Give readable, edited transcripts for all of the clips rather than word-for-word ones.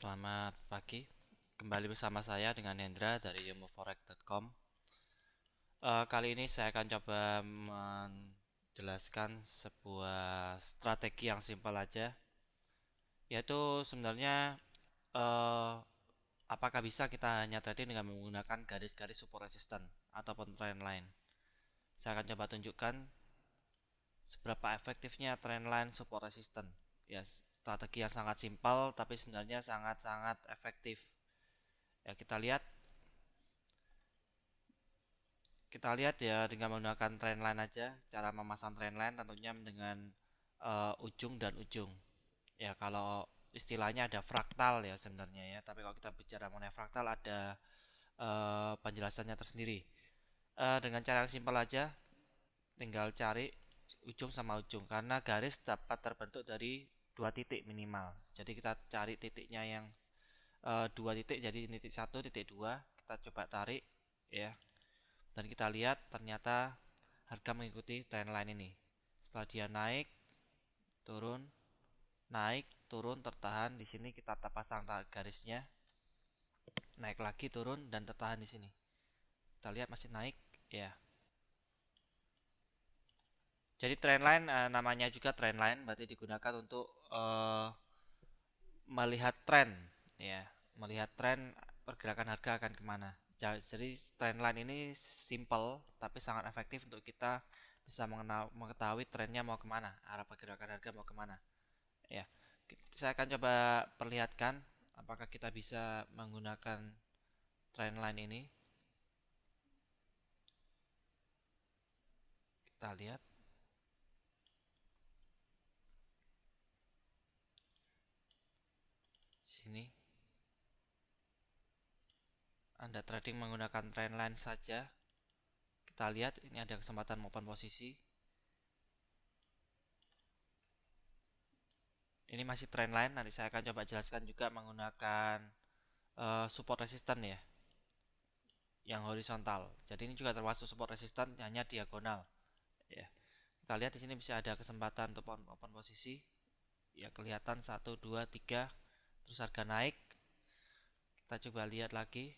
Selamat pagi. Kembali bersama saya dengan Hendra dari ilmuforex.com. Kali ini saya akan coba menjelaskan sebuah strategi yang simpel aja, yaitu sebenarnya eh, apakah bisa kita hanya trading dengan menggunakan garis-garis support resistance ataupun trendline. Saya akan coba tunjukkan seberapa efektifnya trendline support resistance. Ya, strategi yang sangat simpel tapi sebenarnya sangat-sangat efektif. Ya, kita lihat ya dengan menggunakan trendline aja. Cara memasang trendline tentunya dengan ujung dan ujung. Ya kalau istilahnya ada fraktal ya sebenarnya ya. Tapi kalau kita bicara mengenai fraktal ada penjelasannya tersendiri. Dengan cara yang simpel aja, tinggal cari ujung sama ujung karena garis dapat terbentuk dari dua titik minimal. Jadi kita cari titiknya yang dua titik, jadi titik satu, titik dua. Kita coba tarik ya. Dan kita lihat ternyata harga mengikuti trendline ini. Setelah dia naik, turun, naik, turun, tertahan di sini kita pasang garisnya. Naik lagi, turun dan tertahan di sini. Kita lihat masih naik, ya. Jadi trendline namanya juga trendline berarti digunakan untuk melihat tren, ya, melihat tren pergerakan harga akan kemana. Jadi trendline ini simple tapi sangat efektif untuk kita bisa mengetahui trennya mau kemana, arah pergerakan harga mau kemana. Ya, saya akan coba perlihatkan apakah kita bisa menggunakan trendline ini. Kita lihat sini. Anda trading menggunakan trendline saja. Kita lihat ini ada kesempatan open posisi. Ini masih trendline. Nanti saya akan coba jelaskan juga menggunakan support resistance ya, yang horizontal. Jadi ini juga termasuk support resistance hanya diagonal. Ya, kita lihat di sini bisa ada kesempatan untuk open posisi. Ya kelihatan satu 2 3, terus harga naik. Kita coba lihat lagi.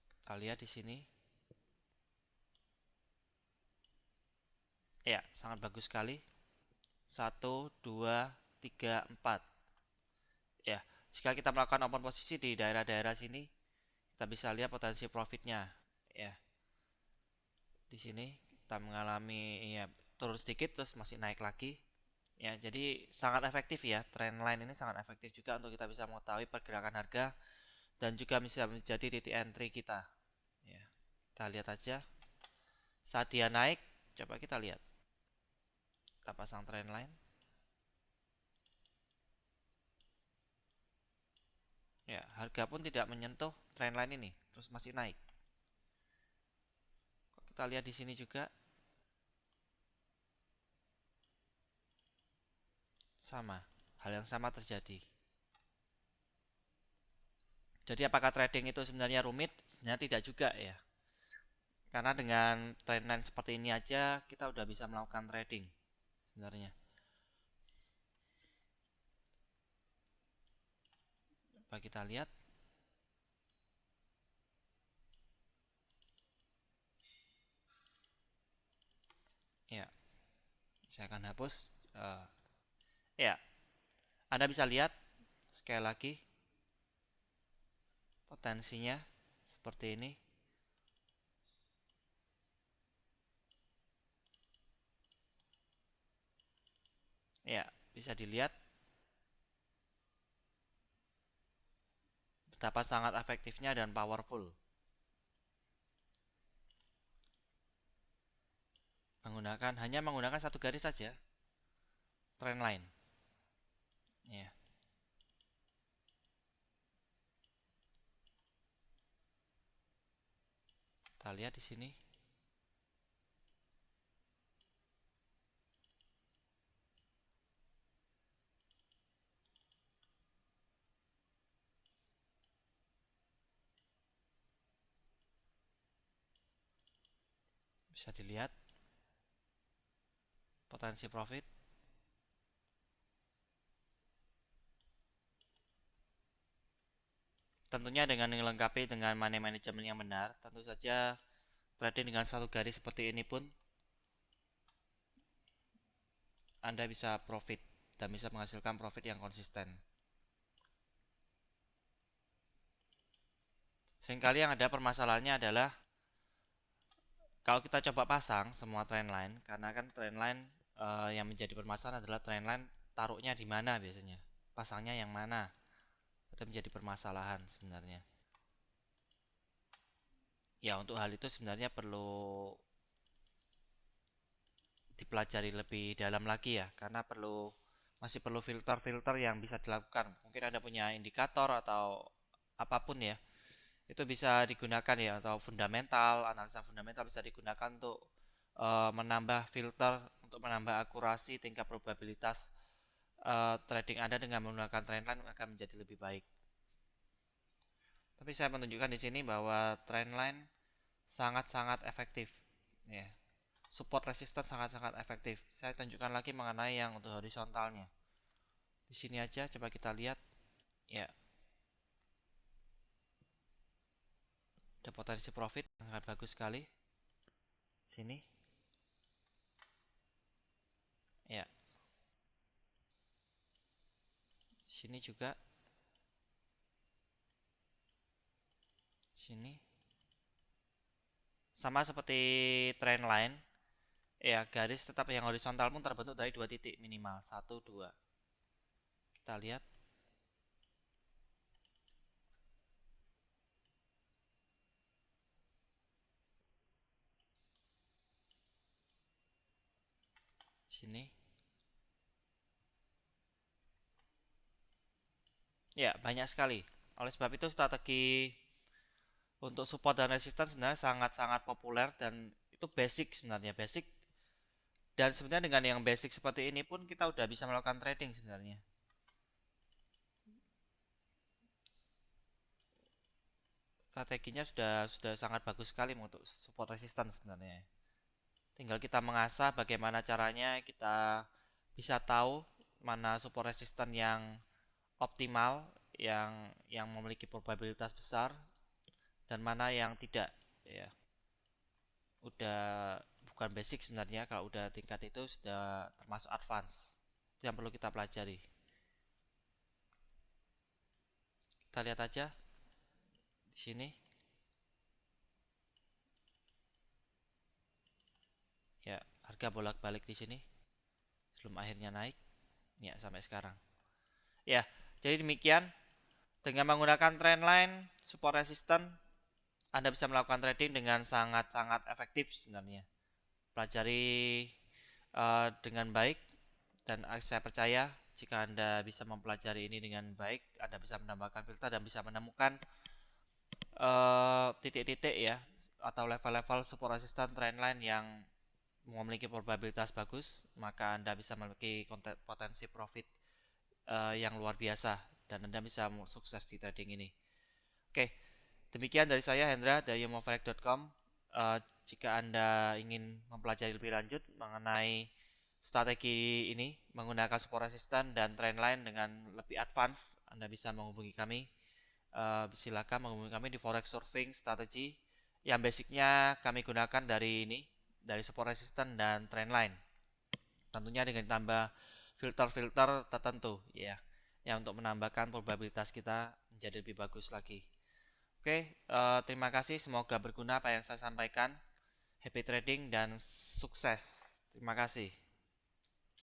Kita lihat di sini. Ya, sangat bagus sekali. Satu 2 3 4. Ya, jika kita melakukan open posisi di daerah-daerah sini, kita bisa lihat potensi profitnya. Ya, di sini kita mengalami ya turun sedikit terus masih naik lagi. Ya, jadi sangat efektif ya. Trendline ini sangat efektif juga untuk kita bisa mengetahui pergerakan harga dan juga bisa menjadi titik entry kita. Ya, kita lihat aja. Saat dia naik, coba kita lihat. Kita pasang trendline. Ya, harga pun tidak menyentuh trendline ini, terus masih naik. Kita lihat di sini juga sama. Hal yang sama terjadi. Jadi apakah trading itu sebenarnya rumit? Sebenarnya tidak juga ya. Karena dengan trendline seperti ini aja kita udah bisa melakukan trading sebenarnya. Coba kita lihat. Ya, saya akan hapus. Uh, ya, Anda bisa lihat sekali lagi potensinya seperti ini. Ya, bisa dilihat betapa sangat efektifnya dan powerful hanya menggunakan satu garis saja trendline. Ya, kita lihat di sini bisa dilihat potensi profit. Tentunya dengan dilengkapi dengan money management yang benar, tentu saja trading dengan satu garis seperti ini pun Anda bisa profit dan bisa menghasilkan profit yang konsisten. Seringkali yang ada permasalahannya adalah kalau kita coba pasang semua trendline, karena kan trendline yang menjadi permasalahan adalah trendline taruhnya di mana biasanya, pasangnya yang mana, itu menjadi permasalahan sebenarnya. Ya untuk hal itu sebenarnya perlu dipelajari lebih dalam lagi ya, karena masih perlu filter-filter yang bisa dilakukan. Mungkin Anda punya indikator atau apapun ya, itu bisa digunakan ya, atau fundamental, analisa fundamental bisa digunakan untuk menambah filter, untuk menambah akurasi tingkat probabilitas trading Anda dengan menggunakan trendline akan menjadi lebih baik. Tapi saya menunjukkan di sini bahwa trendline sangat-sangat efektif ya. Support resistance sangat-sangat efektif. Saya tunjukkan lagi mengenai yang untuk horizontalnya. Di sini aja coba kita lihat. Ya, ada potensi profit sangat bagus sekali. Sini. Ya, sini juga. Sini. Sama seperti trend line. Ya, garis tetap yang horizontal pun terbentuk dari dua titik minimal. Satu, dua. Kita lihat. Sini. Ya, banyak sekali. Oleh sebab itu strategi untuk support dan resistance sebenarnya sangat-sangat populer dan itu basic sebenarnya. Basic. Dan sebenarnya dengan yang basic seperti ini pun kita udah bisa melakukan trading sebenarnya. Strateginya sudah sangat bagus sekali untuk support resistance sebenarnya. Tinggal kita mengasah bagaimana caranya kita bisa tahu mana support resistance yang optimal, yang memiliki probabilitas besar dan mana yang tidak ya. Udah bukan basic sebenarnya, kalau udah tingkat itu sudah termasuk advance. Itu yang perlu kita pelajari. Kita lihat aja di sini. Ya, harga bolak-balik di sini sebelum akhirnya naik. Ya, sampai sekarang. Ya, jadi demikian. Dengan menggunakan trendline, support resistance, Anda bisa melakukan trading dengan sangat-sangat efektif sebenarnya. Pelajari dengan baik dan saya percaya jika Anda bisa mempelajari ini dengan baik, Anda bisa menambahkan filter dan bisa menemukan titik-titik ya atau level-level support resistance trendline yang memiliki probabilitas bagus, maka Anda bisa memiliki potensi profit yang luar biasa dan Anda bisa sukses di trading ini. Oke, demikian dari saya Hendra dari yomofarek.com. Jika Anda ingin mempelajari lebih lanjut mengenai strategi ini menggunakan support resistance dan trendline dengan lebih advance, Anda bisa menghubungi kami. Silakan menghubungi kami di Forex Surfing Strategi yang basicnya kami gunakan dari support resistance dan trendline. Tentunya dengan tambah filter-filter tertentu ya, yang untuk menambahkan probabilitas kita menjadi lebih bagus lagi. Oke, terima kasih. Semoga berguna apa yang saya sampaikan. Happy trading dan sukses. Terima kasih.